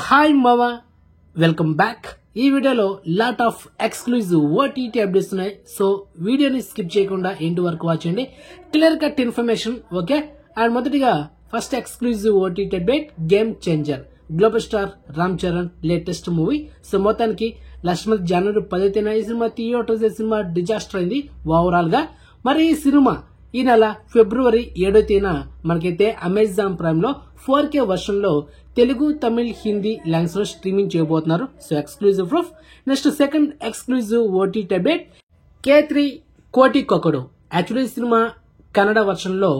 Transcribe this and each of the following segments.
Hi మావా, welcome back. ఈ వీడియోలో lot of exclusive OTT updates ఉన్నాయి. సో వీడియోని స్కిప్ చేయకుండా ఎండ్ వరకు వాచ్ చేయండి. Clear cut information, okay. And మొదటిగా first exclusive OTT update, game changer. Global star Ram Charan latest movie. So మొత్తానికి లాస్ట్ మంత్ జనవరి 10న ఈ సినిమా థియేటర్స్ సినిమా డిజాస్టర్ అయింది ఓవరాల్ గా. మరి ఈ సినిమా ఈ నెల ఫిబ్రవరి 7న మనకైతే అమెజాన్ ప్రైమ్ లో 4K వర్షన్ లో తెలుగు, తమిళ్, హిందీ లాంగ్వేజ్ లో స్ట్రీమింగ్ చేయబోతున్నారు. So exclusive proof. Next second exclusive OTT update, K3 కోటి కొకడు. యాక్చువల్లీ సినిమా కన్నడ వర్షన్ లో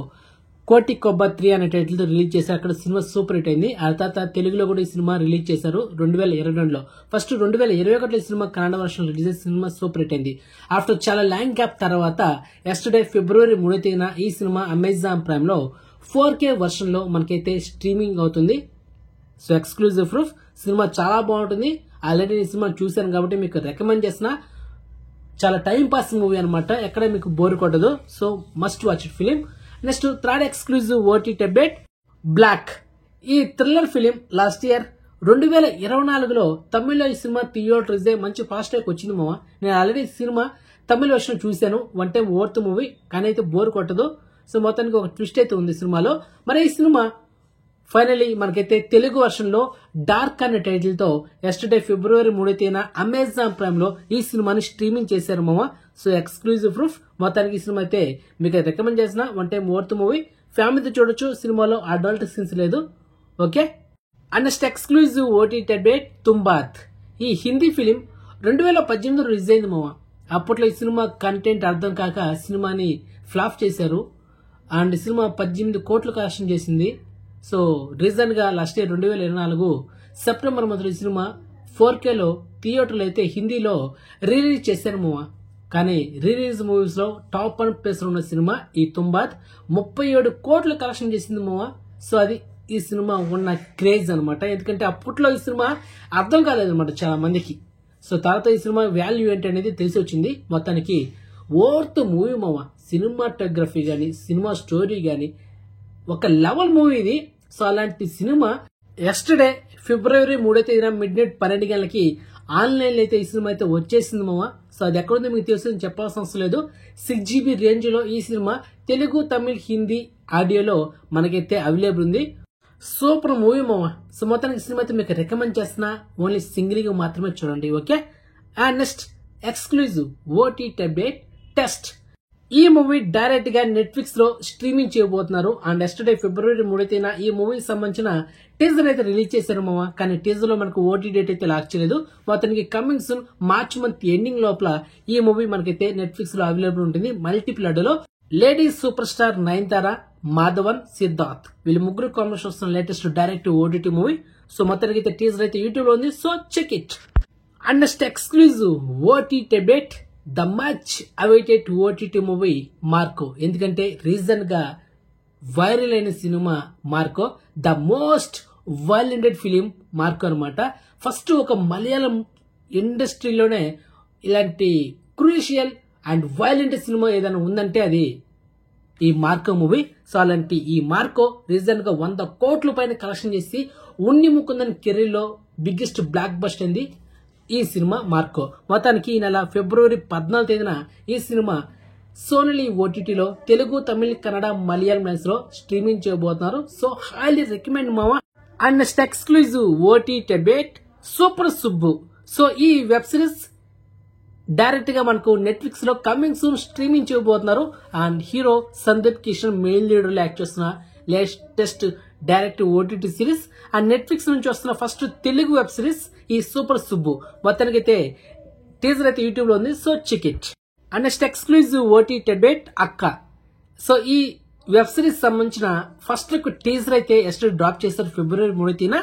కోటి కొబ్బ 3 అనే టైటిల్ తో రిలీజ్ చేశారు. అక్కడ సినిమా సూపర్ హిట్ అయింది. ఆ తర్వాత తెలుగులో కూడా ఈ సినిమా రిలీజ్ చేశారు 2022లో. ఫస్ట్ 2021లో ఈ సినిమా కన్నడ వర్షన్ రిలీజ్ చేసిన సినిమా సూపర్ హిట్ అయింది. ఆఫ్టర్ చాలా లాంగ్ గ్యాప్ తర్వాత ఎస్టర్డే ఫిబ్రవరి 3న ఈ సినిమా అమెజాన్ ప్రైమ్ లో 4K వర్షన్ లో మనకైతే స్ట్రీమింగ్ అవుతుంది. So exclusive proof. సినిమా చాలా బాగుంటుంది. ఆల్రెడీ ఈ సినిమా చూశాను కాబట్టి మీకు రికమెండ్ చేసిన. చాలా టైం పాస్ మూవీ అనమాట, ఎక్కడ మీకు బోర్ కొట్టదు. So must watch it film. Next third exclusive OTT update, black. ఈ థ్రిల్లర్ ఫిలిం లాస్ట్ ఇయర్ 2024లో తమిళ్లో ఈ సినిమా థియేటర్స్ మంచి ఫాస్ట్ ట్రాక్ వచ్చింది మావా. నేను ఆల్రెడీ సినిమా తమిళ వర్షన్ చూశాను. వన్ టైం ఓర్త్ మూవీ, కానీ అయితే బోర్ కొట్టదు. సో మొత్తానికి ఒక ట్విస్ట్ అయితే ఉంది సినిమాలో. మరి ఈ సినిమా ఫైనలీ మనకైతే తెలుగు వర్షన్ లో డార్క్ అనే టైటిల్ తో ఎస్టర్డే ఫిబ్రవరి 3న అమెజాన్ ప్రైమ్ లో ఈ సినిమాని స్ట్రీమింగ్ చేశారు మామ. So exclusive proof. మొత్తానికి ఈ సినిమా అయితే మీకు రికమెండ్ చేసిన వన్ టైం వర్త్ మూవీ. ఫ్యామిలీతో చూడొచ్చు. సినిమాలో అడల్ట్ సీన్స్ లేదు, okay. And next exclusive OTT update, Tumbbad. ఈ హిందీ ఫిలిం 2018లో రిలీజ్ అయింది మామ. అప్పట్లో ఈ సినిమా కంటెంట్ అర్థం కాక సినిమాని ఫ్లాప్ చేశారు. అండ్ సినిమా 18 కోట్లు కలెక్షన్ చేసింది. సో రీజన్ గా లాస్ట్ ఇయర్ 2024 సెప్టెంబర్ మొదటి సినిమా 4Kలో థియేటర్లో అయితే హిందీలో రిలీజ్ చేశారు మామ. కానీ రిలీజ్ మూవీస్ లో టాప్ 1 ప్లేస్ లో ఉన్న సినిమా ఈ తుంబాద్ 37 కోట్లు కలెక్షన్ చేసింది మామ. సో అది ఈ సినిమా ఉన్న క్రేజ్ అనమాట. ఎందుకంటే అప్పట్లో ఈ సినిమా అర్థం కాలేదన్నమాట చాలా మందికి. సో తర్వాత ఈ సినిమా వాల్యూ ఏంటి అనేది తెలిసి వచ్చింది. మొత్తానికి ఓర్త్ మూవీ మామ. సినిమాటోగ్రఫీ గానీ, సినిమా స్టోరీ గానీ ఒక లెవెల్ మూవీ ఇది. సో అలాంటి సినిమా ఎస్టర్డే ఫిబ్రవరి 3న మిడ్ నైట్ 12 గంటలకి ఆన్లైన్ లో అయితే ఈ సినిమా అయితే వచ్చేసింది మామ. సో అది ఎక్కడుందో మీకు తెలుసు, చెప్పాల్సిన అవసరం లేదు. 6GB రేంజ్ లో ఈ సినిమా తెలుగు, తమిళ్, హిందీ ఆడియోలో మనకైతే అవైలబుల్ ఉంది. సూపర్ మూవీ మామ. సో మొత్తానికి సినిమా అయితే మీకు రికమెండ్ చేస్తున్నా. ఓన్లీ సింగిల్ గా మాత్రమే చూడండి, okay. And next exclusive OTT update, test. ఈ మూవీ డైరెక్ట్ గా నెట్ఫ్లిక్స్ లో స్ట్రీమింగ్ చేయబోతున్నారు. అండ్ ఎస్టర్డే ఫిబ్రవరి 3న ఈ మూవీకి సంబంధించిన టీజర్ అయితే రిలీజ్ చేశారు మామ. కానీ టీజర్ లో మనకు ఓటీ డేట్ అయితే లాక్ చేయలేదు. మొత్తానికి coming soon March month ending లోపల ఈ మూవీ మనకైతే నెట్ఫ్లిక్స్ లో అవైలబుల్ ఉంటుంది. మల్టిపుల్ అడ్డలో ladies super star Nayanthara, Madhavan, Siddharth వీళ్ళు ముగ్గురు కాంబినేషన్ వస్తున్న latest direct OTT movie. So మొత్తానికి అయితే టీజర్ అయితే యూట్యూబ్ లో ఉంది. So check it. And next exclusive OTT update, the much awaited OTT movie Marco. ఎందుకంటే రీజన్ గా వైరల్ అయిన సినిమా Marco. The most violented film Marco అనమాట. ఫస్ట్ ఒక మలయాళం ఇండస్ట్రీలోనే ఇలాంటి క్రూషియల్ అండ్ వైలెంట్ సినిమా ఏదైనా ఉందంటే అది ఈ మార్కో మూవీ. సో అలాంటి ఈ మార్కో రీజన్ గా 100 కోట్ల పైన కలెక్షన్ చేసి ఉన్ని ముకుందని కెరీర్ లో బిగ్గెస్ట్ బ్లాక్ బస్ట్ అయింది ఈ సినిమా మార్కో. మొత్తానికి ఈ నెల ఫిబ్రవరి 14న ఈ సినిమా సోనీ ఓటీటీలో తెలుగు, తమిళ్, కన్నడ, మలయాళం లాంగ్వేజ్ లో స్ట్రీమింగ్ చేయబోతున్నారు. సో హైలీ రికమెండ్ మావా. And next exclusive OTT update, super Subbu. So ఈ వెబ్ సిరీస్ డైరెక్ట్ గా మనకు నెట్ఫ్లిక్స్ లో కమింగ్ సూన్ స్ట్రీమింగ్ చేయబోతున్నారు. And hero Sandeep Kishan main leader లో యాక్ట్ చేస్తున్న latest direct OTT series. And Netflix నుంచి వస్తున్న ఫస్ట్ తెలుగు వెబ్ సిరీస్ ఈ సూపర్ సుబ్బు. మొత్తానికి అయితే టీజర్ అయితే యూట్యూబ్ లో ఉంది. So check it. And next exclusive OTT update, Akka. So ఈ వెబ్ సిరీస్ సంబంధించిన ఫస్ట్ లుక్ టీజర్ అయితే ఎస్టర్ డ్రాప్ చేశారు ఫిబ్రవరి 3న.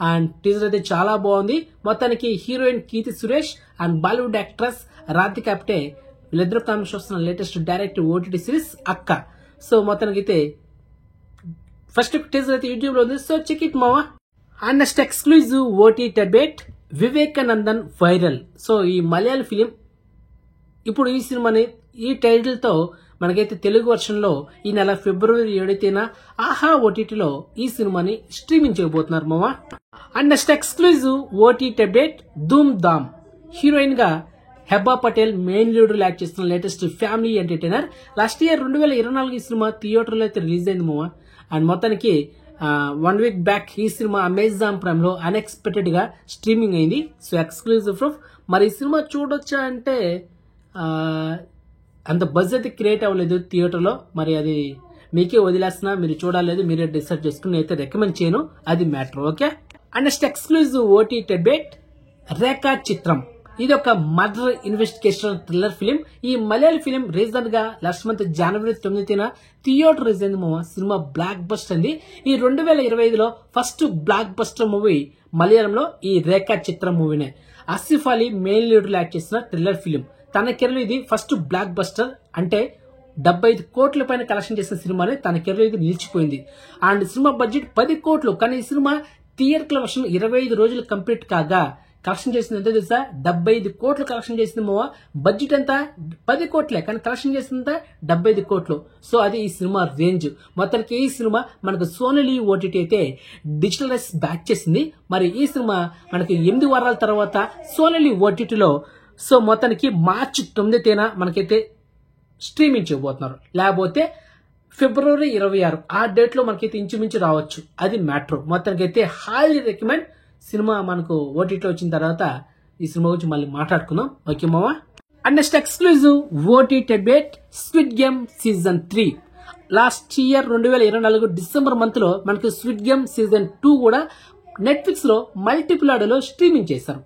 అండ్ టీజర్ అయితే చాలా బాగుంది. మొత్తానికి heroine Keerthy Suresh and Bollywood actress Radhika Apte వీళ్ళిద్దరు కాంబినేషన్ వస్తున్న latest direct OTT series Akka. So మొత్తానికి అయితే ఫస్ట్ టీజర్ అయితే యూట్యూబ్ లో ఉంది. సో చెక్ ఇట్ మావా. And next exclusive OTT update, Vivekanandan viral. So ఈ మలయాళ ఫిలిం ఇప్పుడు ఈ సినిమాని ఈ టైటిల్ తో మనకైతే తెలుగు వర్షన్ లో ఈ నెల ఫిబ్రవరి 7న ఆహా ఓటీటీలో ఈ సినిమాని స్ట్రీమింగ్ చేయబోతున్నారు మామ. And next exclusive OTT update Dhoom Dham. Heroine గా Hebah Patel main lead act చేస్తున్న latest family entertainer. Last year 2024 ఈ సినిమా థియేటర్లో అయితే రిలీజ్ అయింది మూవీ. అండ్ మొత్తానికి 1 వీక్ బ్యాక్ ఈ సినిమా అమెజాన్ ప్రైమ్ లో అన్ఎక్స్పెక్టెడ్ గా స్ట్రీమింగ్ అయింది. So exclusive proof. మరి ఈ సినిమా చూడొచ్చా అంటే అంత బజ్ అయితే క్రియేట్ అవ్వలేదు థియేటర్లో. మరి అది మీకే వదిలేస్తున్నా, మీరు చూడలేదు, మీరే డిసైడ్ చేసుకుని అయితే రికమెండ్ చేయను, అది matter. Okay. And next exclusive OTT update Rekhachithram. ఇది ఒక మర్డర్ ఇన్వెస్టిగేషన్ థ్రిల్లర్ ఫిలిం. ఈ మలయాళ ఫిలిం రీసెంట్ గా లాస్ట్ మంత్ జనవరి 9న థియేటర్ రిలీజ్ అయింది. సినిమా బ్లాక్ బస్టర్ అండి. ఈ 2025లో ఫస్ట్ బ్లాక్ బస్టర్ మూవీ మలయాళంలో ఈ రేఖా చిత్రం మూవీనే. Asif Ali main lead act చేసిన థ్రిల్లర్ ఫిలిం. తన కెరీర్ ఇది ఫస్ట్ బ్లాక్ బస్టర్, అంటే 75 కోట్ల పైన కలెక్షన్ చేసిన సినిమానే తన కెరీర్ ఇది నిలిచిపోయింది. అండ్ సినిమా బడ్జెట్ 10 కోట్లు, కానీ ఈ సినిమా థియేటర్ వర్షన్ 25 రోజులు కంప్లీట్ కాగా కలెక్షన్ చేసింది ఎంత తెలుసా? 75 కోట్లు కలెక్షన్ చేసింది మూవా. బడ్జెట్ ఎంత 10 కోట్లే, కానీ కలెక్షన్ చేసింది 75 కోట్లు. సో అది ఈ సినిమా రేంజ్. మొత్తానికి ఈ సినిమా మనకు సోనీ ఓటీటీ అయితే డిజిటల్ రైట్స్ బ్యాక్ చేసింది. మరి ఈ సినిమా మనకి 8 వారాల తర్వాత సోనీ ఓటీటీలో సో మొత్తానికి మార్చి 9న మనకైతే స్ట్రీమింగ్ చేయబోతున్నారు. లేకపోతే ఫిబ్రవరి 26 ఆ డేట్ లో మనకైతే ఇంచుమించు రావచ్చు, అది మ్యాటర్. మొత్తానికైతే హైలీ రికమెండ్. సినిమా మనకు ఓటీటీ వచ్చిన తర్వాత ఈ సినిమా గురించి మళ్ళీ మాట్లాడుకుందాం. ఓకే మావా. And next exclusive OTT update squid game season 3. Last year 2024 December month లో మనకి స్క్విడ్ గేమ్ సీజన్ 2 కూడా నెట్ఫ్లిక్స్ లో మల్టిపుల్ ఆడియోలో స్ట్రీమింగ్ చేశారు.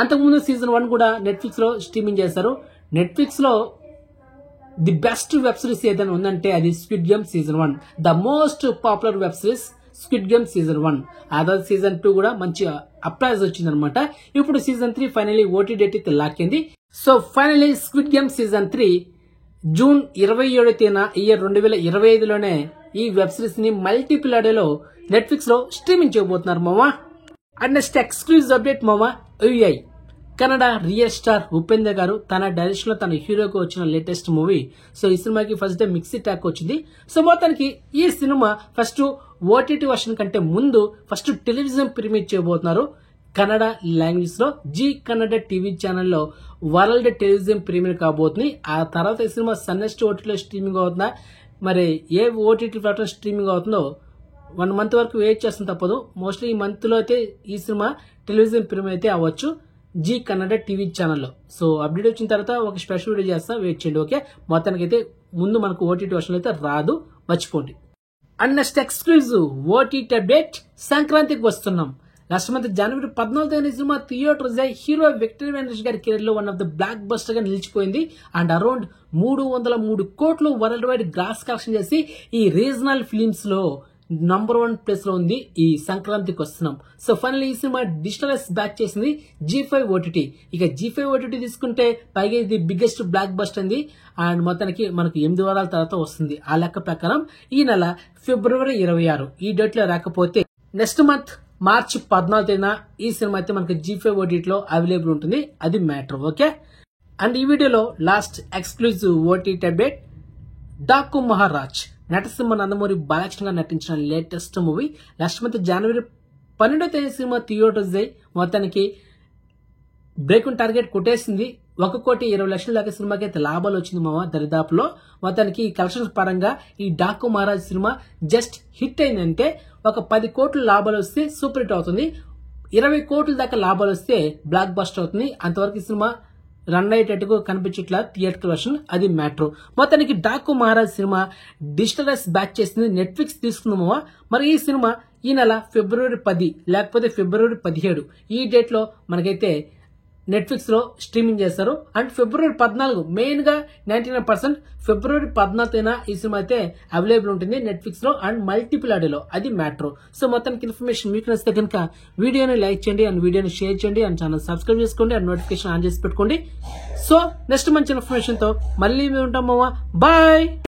అంతకుముందు సీజన్ 1 కూడా నెట్ఫ్లిక్స్ లో స్ట్రీమింగ్ చేశారు. నెట్ఫ్లిక్స్ లో ది బెస్ట్ వెబ్ సిరీస్ ఏదైనా ఉందంటే అది squid game season 1. The most popular web series squid game season 1. అదే సీజన్ 2 కూడా మంచి అప్రైజ్ వచ్చింది అనమాట. ఇప్పుడు సీజన్ 3 ఫైనలీ ఓటీ డేట్ అయితే లాక్కింది. So finally squid game season 3 June 27న ఇయర్ 2025లోనే ఈ వెబ్ సిరీస్ ని మల్టిపుల్ ఆడియోలో నెట్ఫ్లిక్స్ లో స్ట్రీమింగ్ చేయబోతున్నారు మామా. అండ్ నెక్స్ట్ ఎక్స్క్లూజివ్ అప్డేట్ మామా. UI Kannada real star Upendra గారు తన డైరెక్షన్ లో తన హీరోగా వచ్చిన లేటెస్ట్ మూవీ. సో ఈ సినిమాకి ఫస్ట్ డే మిక్సీ ట్యాక్ వచ్చింది. సో మొత్తానికి ఈ సినిమా ఫస్ట్ ఓటీటీ వర్షన్ కంటే ముందు ఫస్ట్ టెలివిజన్ ప్రీమియర్ చేయబోతున్నారు కన్నడ లాంగ్వేజ్ లో. జీ కన్నడ టీవీ ఛానల్లో వరల్డ్ టెలివిజన్ ప్రీమియర్ కాబోతుంది. ఆ తర్వాత ఈ సినిమా సన్నెస్ట్ ఓటీటీలో స్ట్రీమింగ్ అవుతుందా, మరి ఏ ఓటీటీ ప్లాట్ఫామ్ స్ట్రీమింగ్ అవుతుందో 1 మంత్ వరకు వెయిట్ చేస్తాం తప్పదు. మోస్ట్లీ ఈ మంత్ లో అయితే ఈ సినిమా టెలివిజన్ ప్రీమియర్ అయితే అవ్వచ్చు జీ కన్నడ టీవీ ఛానల్లో. సో అప్డేట్ వచ్చిన తర్వాత ఒక స్పెషల్ వీడియో చేస్తా, వెయిట్ చేయండి. ఓకే. మొత్తానికి అయితే ముందు మనకు ఓటీటీ వర్షన్ అయితే రాదు, మర్చిపోండి. And next exclusive OTT update సంక్రాంతికి వస్తున్నాం. లాస్ట్ మంత్ జనవరి 14న సినిమా థియేటర్ హీరో విక్టర్ వెంకటేష్ గారి కెరీర్ లో one of the blockbuster గా నిలిచిపోయింది. అండ్ అరౌండ్ 303 కోట్లు వరల్డ్ వైడ్ గ్రాస్ కలెక్షన్ చేసి ఈ రీజనల్ ఫిలిమ్స్ లో నంబర్ 1 ప్లేస్ లో ఉంది. ఈ సంక్రాంతికి వస్తున్నాం. సో ఫైనల్లీ ఈ సినిమా డిజిటల్ బ్యాక్ చేసింది G5 ఓటీటీ. ఇక G5 ఓటీటీ తీసుకుంటే పైగా ఇది బిగ్గెస్ట్ బ్లాక్ బస్టర్ అంది. అండ్ మొత్తానికి మనకు 8 వారాల తర్వాత వస్తుంది. ఆ లెక్క ప్రకారం ఈ నెల ఫిబ్రవరి 26 ఈ డేట్ లో రాకపోతే నెక్స్ట్ మంత్ మార్చి 14న ఈ సినిమా అయితే మనకు G5 ఓటీటీలో అవైలబుల్ ఉంటుంది, అది మ్యాటర్. ఓకే. అండ్ ఈ వీడియోలో last exclusive OTT update Daaku Maharaj. నటసింహ నందమూరి బాలకృష్ణ గారు నటించిన లేటెస్ట్ మూవీ. లాస్ట్ మంత్ జనవరి 12వ సినిమా థియేటర్స్ మొత్తానికి బ్రేక్ టార్గెట్ కొట్టేసింది. 1,20,00,000 దాకా సినిమాకి అయితే లాభాలు వచ్చింది మామ దరిదాపులో. మొత్తానికి ఈ కలెక్షన్స్ పరంగా ఈ Daaku Maharaj cinema just hit అయిందంటే ఒక 10 కోట్ల లాభాలు వస్తే సూపర్ హిట్ అవుతుంది. 20 కోట్ల దాకా లాభాలు వస్తే బ్లాక్ బస్టర్ అవుతుంది. అంతవరకు ఈ సినిమా రన్ అయ్యేటట్టుగా కనిపించట్లా థియేటర్ వర్షన్, అది మ్యాటర్. మొత్తానికి Daaku Maharaj cinema digital back చేసింది, నెట్ఫ్లిక్స్ తీసుకుందామా. మరి ఈ సినిమా ఈ నెల ఫిబ్రవరి 10 లేకపోతే ఫిబ్రవరి 17 ఈ డేట్ లో మనకైతే నెట్ఫ్లిక్స్ లో స్ట్రీమింగ్ చేస్తారు. అండ్ ఫిబ్రవరి 14 మెయిన్ గా 99% ఫిబ్రవరి 14న ఈ సినిమా అయితే అవైలబుల్ ఉంటుంది నెట్ఫ్లిక్స్ లో అండ్ మల్టిపుల్ ఆడియోలో, అది మ్యాటర్. సో మొత్తానికి ఇన్ఫర్మేషన్ మీకు నచ్చితే కనుక వీడియోని లైక్ చేయండి అండ్ వీడియోని షేర్ చేయండి అండ్ ఛానల్ సబ్స్క్రైబ్ చేసుకోండి అండ్ నోటిఫికేషన్ ఆన్ చేసి పెట్టుకోండి. సో నెక్స్ట్ మంచి ఇన్ఫర్మేషన్ తో మళ్ళీ మేము ఉంటాం. బాయ్.